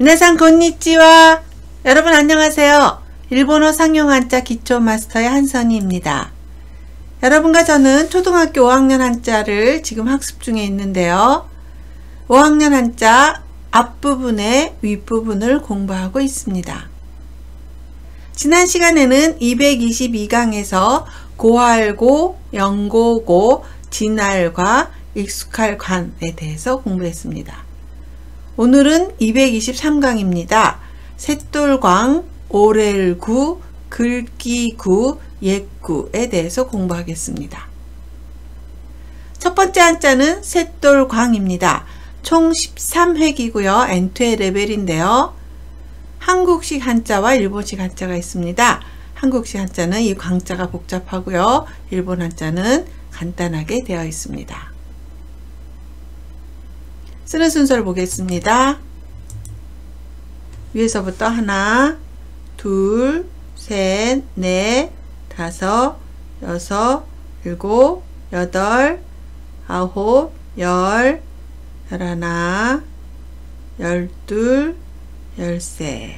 미나상 건니치와. 여러분 안녕하세요. 일본어 상용 한자 기초 마스터의 한선희입니다. 여러분과 저는 초등학교 5학년 한자를 지금 학습 중에 있는데요. 5학년 한자 앞부분의 윗부분을 공부하고 있습니다. 지난 시간에는 222강에서 고할고, 영고고, 진할과 익숙할 관에 대해서 공부했습니다. 오늘은 223강입니다. 셋돌광, 오렐구, 글귀구, 옛구에 대해서 공부하겠습니다. 첫 번째 한자는 셋돌광입니다. 총 13획이고요. N2의 레벨인데요. 한국식 한자와 일본식 한자가 있습니다. 한국식 한자는 이 광자가 복잡하고요. 일본 한자는 간단하게 되어 있습니다. 쓰는 순서를 보겠습니다. 위에서부터 하나, 둘, 셋, 넷, 다섯, 여섯, 일곱, 여덟, 아홉, 열, 열하나, 열둘, 열세.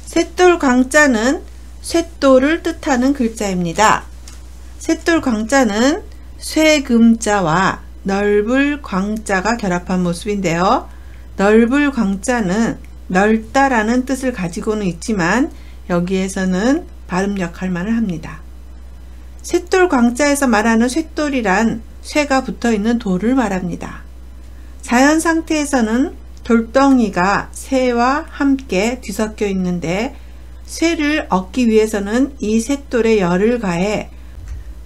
셋돌 광자는 쇳돌을 뜻하는 글자입니다. 셋돌 광자는 쇠금자와 넓을 광자가 결합한 모습인데요. 넓을 광자는 넓다라는 뜻을 가지고는 있지만 여기에서는 발음 역할만을 합니다. 쇳돌 광자에서 말하는 쇳돌이란 쇠가 붙어있는 돌을 말합니다. 자연 상태에서는 돌덩이가 쇠와 함께 뒤섞여 있는데 쇠를 얻기 위해서는 이 쇳돌에 열을 가해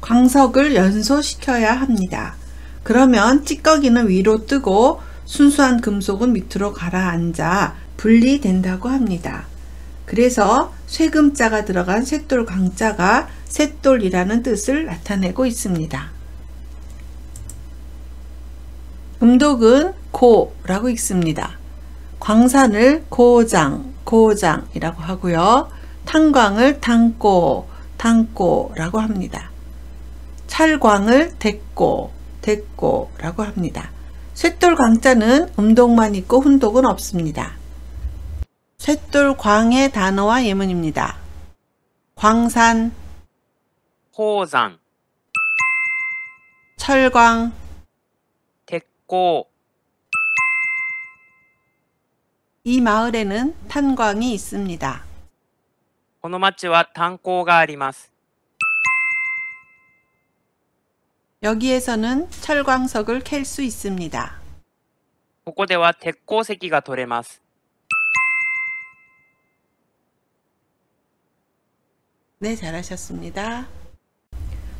광석을 연소시켜야 합니다. 그러면 찌꺼기는 위로 뜨고 순수한 금속은 밑으로 가라앉아 분리된다고 합니다. 그래서 쇠금자가 들어간 쇳돌 광자가 쇳돌이라는 뜻을 나타내고 있습니다. 음독은 고라고 읽습니다. 광산을 고장이라고 하고요. 탄광을 탄고라고 합니다. 찰광을 대꼬라고 합니다. 쇳돌 광자는 음독만 있고 훈독은 없습니다. 쇳돌 광의 단어와 예문입니다. 광산, 고장, 철광, 대꼬. 이 마을에는 탄광이 있습니다. この町は炭鉱があります。 여기에서는 철광석을 캘 수 있습니다. ここでは鉄鉱石が取れます。 네, 잘하셨습니다.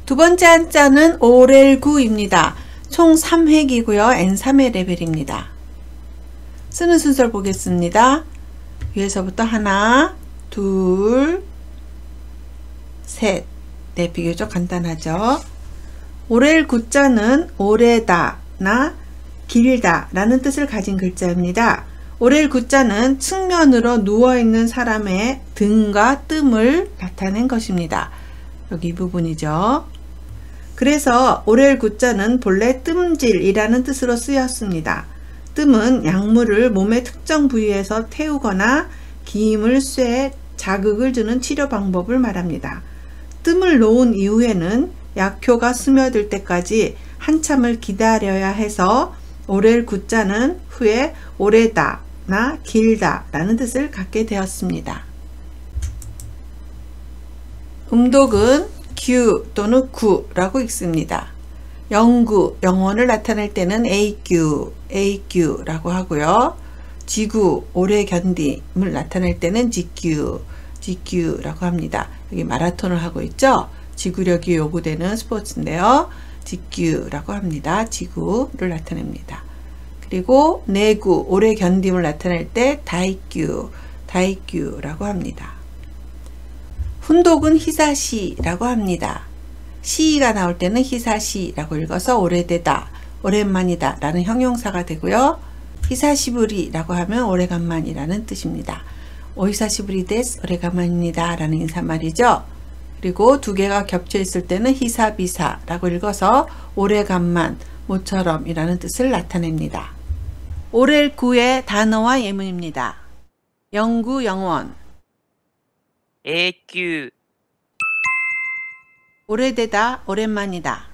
두 번째 한자는 오렐구입니다. 총 3획이고요. N3의 레벨입니다. 쓰는 순서를 보겠습니다. 위에서부터 하나, 둘, 셋. 네, 비교적 간단하죠. 오렐구자는 오래다나 길다 라는 뜻을 가진 글자입니다. 오렐구자는 측면으로 누워있는 사람의 등과 뜸을 나타낸 것입니다. 여기 이 부분이죠. 그래서 오렐구자는 본래 뜸질이라는 뜻으로 쓰였습니다. 뜸은 약물을 몸의 특정 부위에서 태우거나 기임을 쇠 자극을 주는 치료 방법을 말합니다. 뜸을 놓은 이후에는 약효가 스며들 때까지 한참을 기다려야 해서 오렐구자는 후에 오래다나 길다 라는 뜻을 갖게 되었습니다. 음독은 규 또는 구라고 읽습니다. 영구, 영혼을 나타낼 때는 A규라고 하고요. 지구, 오래 견딤을 나타낼 때는 지규라고 합니다. 여기 마라톤을 하고 있죠. 지구력이 요구되는 스포츠인데요. 지규라고 합니다. 지구를 나타냅니다. 그리고 내구, 오래 견딤을 나타낼 때 다이규라고 합니다. 훈독은 히사시라고 합니다. 시가 나올 때는 히사시라고 읽어서 오래되다, 오랜만이다 라는 형용사가 되고요. 히사시부리라고 하면 오래간만이라는 뜻입니다. 오히사시부리 데스, 오래간만입니다 라는 인사말이죠. 그리고 두 개가 겹쳐 있을 때는 히사비사라고 읽어서 오래간만, 모처럼 이라는 뜻을 나타냅니다. 오렐구의 단어와 예문입니다. 영구 영원, 永久、 오래되다 오랜만이다,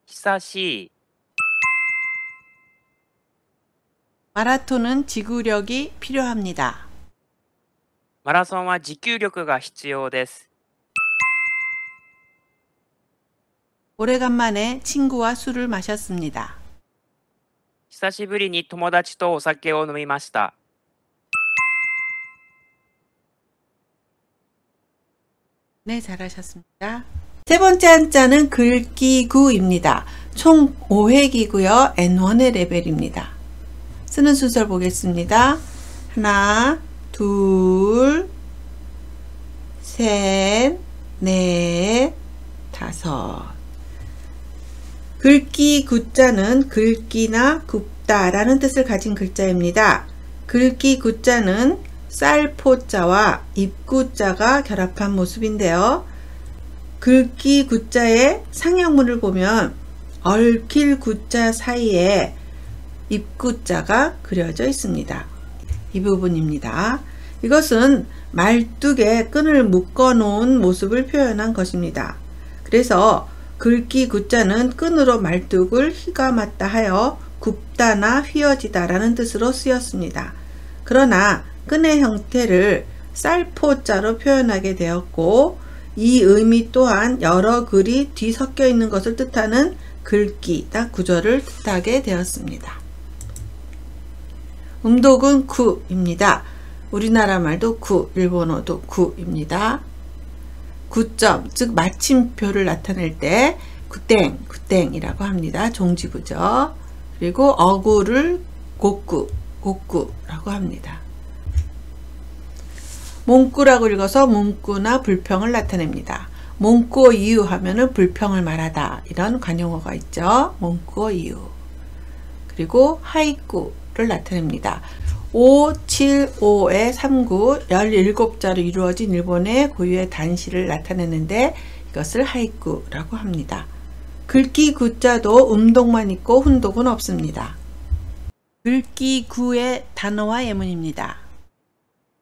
久しい、 마라톤은 지구력이 필요합니다. マラソンは持久力が必要です。 오래간만에 친구와 술을 마셨습니다. 久しぶりに友達とお酒を飲みました。 네, 잘하셨습니다. 세 번째 한자는 글귀구입니다. 총 5획이고요. N1의 레벨입니다. 쓰는 순서를 보겠습니다. 하나, 둘, 셋, 넷, 다섯. 글귀 구자는 긁기나 굽다라는 뜻을 가진 글자입니다. 글귀 구자는 쌀포자와 입구자가 결합한 모습인데요. 글귀 구자의 상형문을 보면 얽힐 구자 사이에 입구자가 그려져 있습니다. 이 부분입니다. 이것은 말뚝에 끈을 묶어 놓은 모습을 표현한 것입니다. 그래서 글귀 구자는 끈으로 말뚝을 휘감았다 하여 굽다나 휘어지다 라는 뜻으로 쓰였습니다. 그러나 끈의 형태를 쌀포자로 표현하게 되었고 이 의미 또한 여러 글이 뒤섞여 있는 것을 뜻하는 글귀나 구절을 뜻하게 되었습니다. 음독은 구입니다. 우리나라 말도 구, 일본어도 구입니다. 구점, 즉 마침표를 나타낼 때 구땡, 구땡이라고 합니다. 종지구죠. 그리고 어구를 곡구, 곡구라고 합니다. 몽구라고 읽어서 문구나 불평을 나타냅니다. 몽구어 이유 하면은 불평을 말하다 이런 관용어가 있죠. 몽구어 이유. 그리고 하이쿠를 나타냅니다. 5, 7, 5의 39, 17자로 이루어진 일본의 고유의 단시를 나타내는데 이것을 하이쿠라고 합니다. 글귀 구자도 음독만 있고 훈독은 없습니다. 글귀 구의 단어와 예문입니다.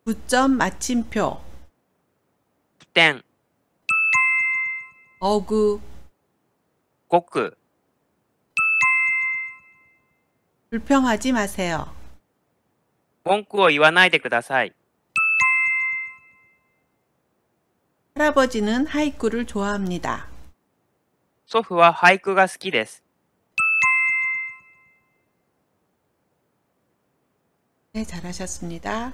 구점 마침표, 点、 어구, 国、 불평하지 마세요. 文句を言わないでください。 할아버지는 하이쿠를 좋아합니다. 祖父は俳句が好きです。 네, 잘하셨습니다.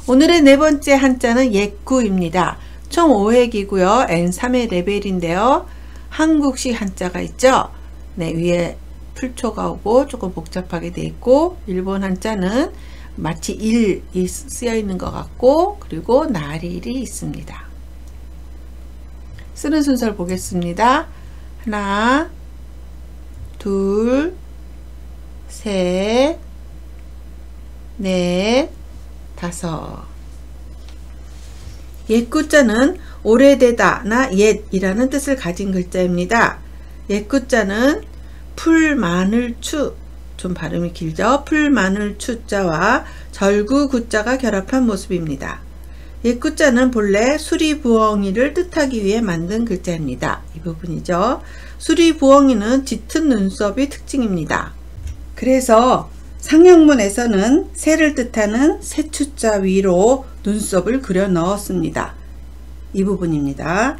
오늘의 네 번째 한자는 옛구입니다. 총 5획이고요. N3의 레벨인데요. 한국식 한자가 있죠. 네, 위에 풀초가 오고 조금 복잡하게 되어 있고 일본 한자는 마치 일이 쓰여 있는 것 같고 그리고 날일이 있습니다. 쓰는 순서를 보겠습니다. 하나, 둘, 셋, 넷, 다섯. 옛구자는 오래되다나 옛이라는 뜻을 가진 글자입니다. 옛구자는 풀, 마늘, 추, 좀 발음이 길죠? 풀, 마늘, 추자와 절구, 구자가 결합한 모습입니다. 옛구자는 본래 수리부엉이를 뜻하기 위해 만든 글자입니다. 이 부분이죠. 수리부엉이는 짙은 눈썹이 특징입니다. 그래서 상형문에서는 새를 뜻하는 새추자 위로 눈썹을 그려 넣었습니다. 이 부분입니다.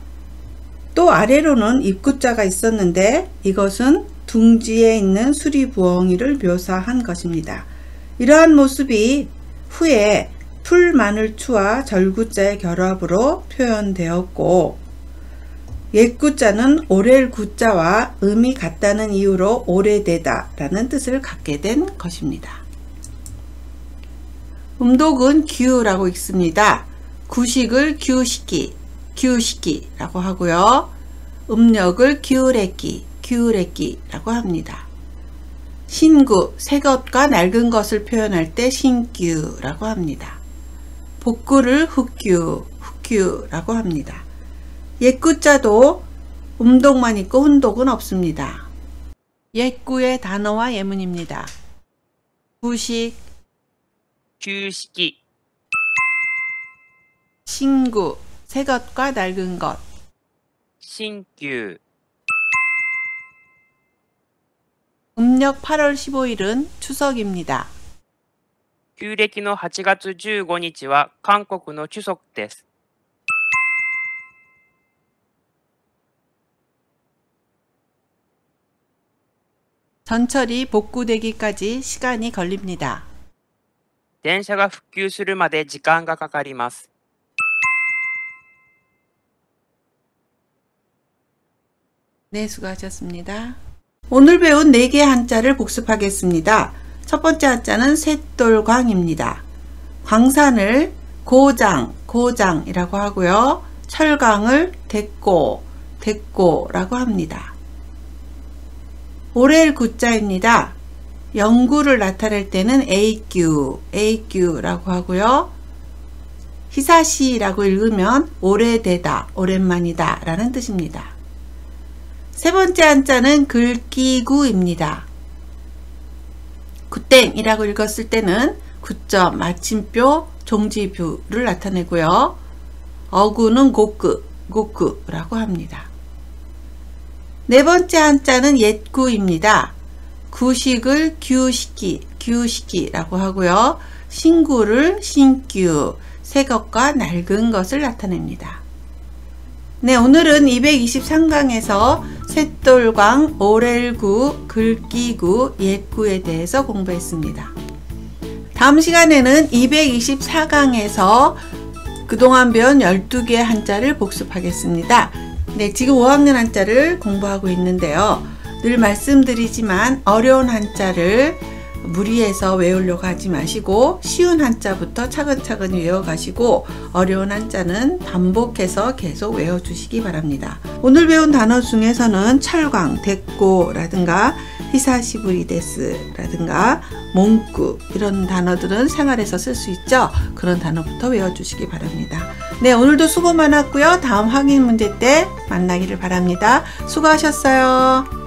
또 아래로는 입구자가 있었는데 이것은 둥지에 있는 수리부엉이를 묘사한 것입니다. 이러한 모습이 후에 풀, 마늘, 추와 절구자의 결합으로 표현되었고 옛구자는 오렐 구자와 음이 같다는 이유로 오래되다 라는 뜻을 갖게 된 것입니다. 음독은 규라고 읽습니다. 구식을 규식기, 규식기라고 하고요. 음력을 규래기, 규래기라고 합니다. 신구, 새 것과 낡은 것을 표현할 때 신규라고 합니다. 복구를 흑규, 흑규라고 합니다. 옛구자도 음독만 있고 훈독은 없습니다. 옛구의 단어와 예문입니다. 구식, 旧式、 신구, 새 것과 낡은 것. 新旧、 음력 8월 15일은 추석입니다. 旧暦の8月15日は韓国のchuseokです。 전철이 복구되기까지 시간이 걸립니다. 電車が復旧するまで時間がかかります。 네, 수고하셨습니다. 오늘 배운 4개의 한자를 복습하겠습니다. 첫 번째 한자는 쇳돌광입니다. 광산을 고장이라고 하고요. 철강을 대꼬라고 합니다. 오렐 구자입니다. 영구를 나타낼 때는 에이규라고 하고요. 히사시라고 읽으면 오래되다, 오랜만이다 라는 뜻입니다. 세 번째 한자는 글귀구입니다. 굿땡이라고 읽었을 때는 구점, 마침표, 종지부를 나타내고요. 어구는 고끄라고 합니다. 네 번째 한자는 옛구입니다. 구식을 규시기라고 하고요. 신구를 신규, 새 것과 낡은 것을 나타냅니다. 네, 오늘은 223강에서 쇳돌광, 오렐구, 글귀구, 옛구에 대해서 공부했습니다. 다음 시간에는 224강에서 그동안 배운 12개의 한자를 복습하겠습니다. 네, 지금 5학년 한자를 공부하고 있는데요. 늘 말씀드리지만 어려운 한자를 무리해서 외우려고 하지 마시고 쉬운 한자부터 차근차근 외워가시고 어려운 한자는 반복해서 계속 외워주시기 바랍니다. 오늘 배운 단어 중에서는 철광, 대꼬라든가 히사시부리데스라든가 몽구 이런 단어들은 생활에서 쓸 수 있죠. 그런 단어부터 외워주시기 바랍니다. 네, 오늘도 수고 많았고요. 다음 확인 문제 때 만나기를 바랍니다. 수고하셨어요.